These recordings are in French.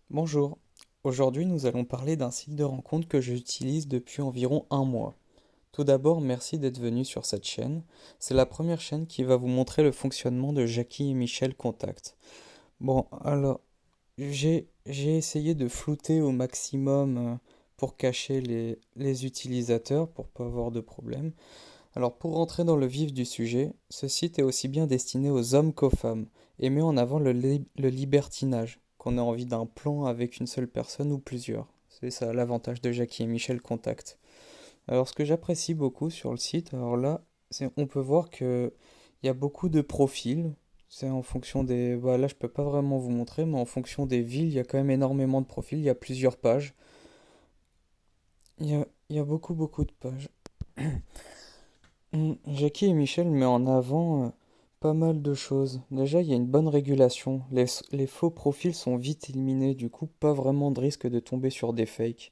Bonjour, aujourd'hui nous allons parler d'un site de rencontre que j'utilise depuis environ un mois. Tout d'abord, merci d'être venu sur cette chaîne. C'est la première chaîne qui va vous montrer le fonctionnement de Jackie et Michel Contact. Bon, alors, j'ai essayé de flouter au maximum pour cacher les utilisateurs, pour pas avoir de problème. Alors, pour rentrer dans le vif du sujet, ce site est aussi bien destiné aux hommes qu'aux femmes et met en avant le libertinage, qu'on ait envie d'un plan avec une seule personne ou plusieurs. C'est ça l'avantage de Jackie et Michel Contact. Alors, ce que j'apprécie beaucoup sur le site, alors là, c'est on peut voir que il y a beaucoup de profils. C'est en fonction des. Bah, là, je peux pas vraiment vous montrer, mais en fonction des villes, il y a quand même énormément de profils. Il y a plusieurs pages. Il y a beaucoup de pages. Jackie et Michel met en avant pas mal de choses. Déjà, il y a une bonne régulation. Les faux profils sont vite éliminés, du coup, pas vraiment de risque de tomber sur des fakes.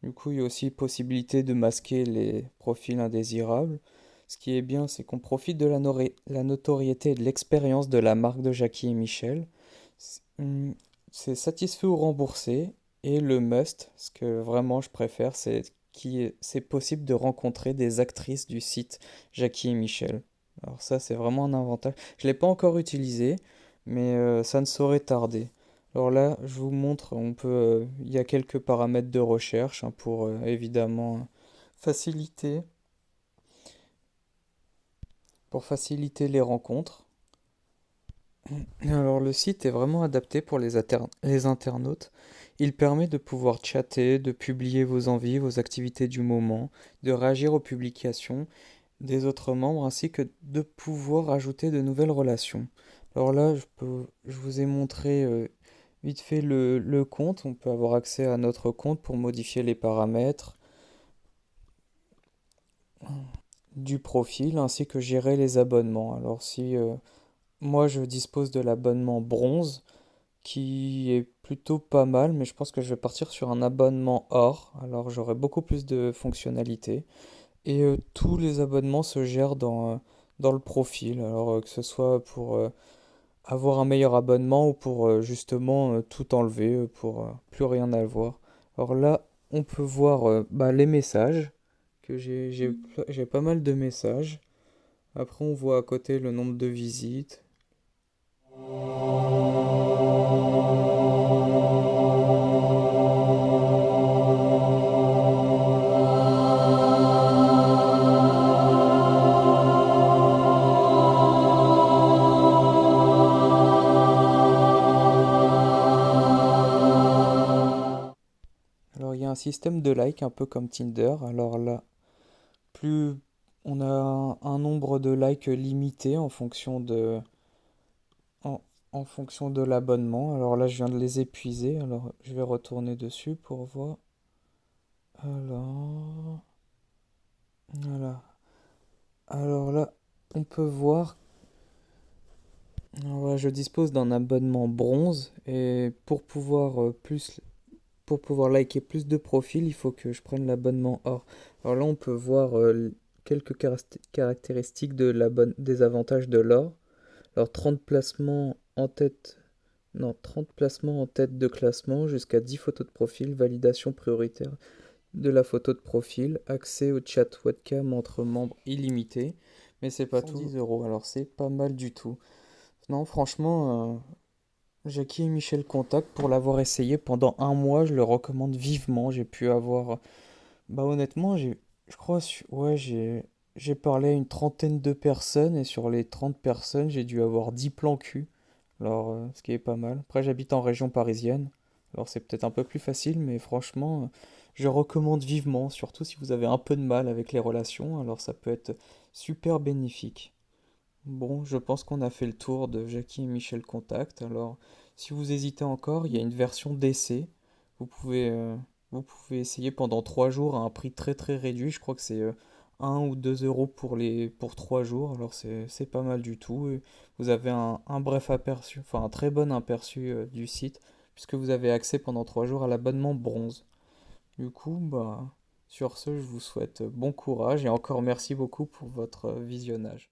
Du coup, il y a aussi possibilité de masquer les profils indésirables. Ce qui est bien, c'est qu'on profite de la notoriété et de l'expérience de la marque de Jackie et Michel. C'est satisfait ou remboursé. Et le must, ce que vraiment je préfère, c'est possible de rencontrer des actrices du site Jackie et Michel. Alors ça, c'est vraiment un avantage. Je ne l'ai pas encore utilisé, mais ça ne saurait tarder. Alors là, je vous montre, il y a quelques paramètres de recherche hein, pour évidemment faciliter, pour faciliter les rencontres. Alors le site est vraiment adapté pour les internautes. Il permet de pouvoir chatter, de publier vos envies, vos activités du moment, de réagir aux publications des autres membres ainsi que de pouvoir ajouter de nouvelles relations. Alors là, je vous ai montré vite fait le compte. On peut avoir accès à notre compte pour modifier les paramètres du profil ainsi que gérer les abonnements. Alors si moi je dispose de l'abonnement bronze qui est plutôt pas mal, mais je pense que je vais partir sur un abonnement or. Alors j'aurai beaucoup plus de fonctionnalités. Et tous les abonnements se gèrent dans le profil. Alors que ce soit pour avoir un meilleur abonnement ou pour justement tout enlever, pour plus rien avoir. Alors là, on peut voir bah, les messages, que j'ai pas mal de messages. Après, on voit à côté le nombre de visites. Alors il y a un système de likes un peu comme Tinder. Alors là, plus on a un nombre de likes limité en, en fonction de l'abonnement. Alors là, je viens de les épuiser. Alors je vais retourner dessus pour voir. Alors, voilà. Alors là, on peut voir. Alors là, je dispose d'un abonnement bronze et pour pouvoir liker plus de profils, il faut que je prenne l'abonnement or. Alors là, on peut voir quelques caractéristiques des avantages de l'or. Alors 30 placements en tête, non, 30 placements en tête de classement jusqu'à 10 photos de profil, validation prioritaire de la photo de profil, accès au chat webcam entre membres illimité, mais c'est pas tout. 110 euros, alors c'est pas mal du tout. Non, franchement, Jackie et Michel Contact, pour l'avoir essayé pendant un mois, je le recommande vivement. J'ai pu avoir. Bah honnêtement, je crois, ouais, j'ai parlé à une trentaine de personnes et sur les 30 personnes, j'ai dû avoir 10 plans cul. Alors, ce qui est pas mal. Après, j'habite en région parisienne. Alors, c'est peut-être un peu plus facile, mais franchement, je recommande vivement, surtout si vous avez un peu de mal avec les relations. Alors, ça peut être super bénéfique. Bon, je pense qu'on a fait le tour de Jackie et Michel Contact. Alors, si vous hésitez encore, il y a une version d'essai. Vous pouvez, euh, vous pouvez essayer pendant 3 jours à un prix très réduit. Je crois que c'est 1 ou 2 euros pour 3 jours. Alors, c'est pas mal du tout. Et vous avez un bref aperçu, enfin un très bon aperçu du site, puisque vous avez accès pendant 3 jours à l'abonnement bronze. Du coup, bah, sur ce, je vous souhaite bon courage et encore merci beaucoup pour votre visionnage.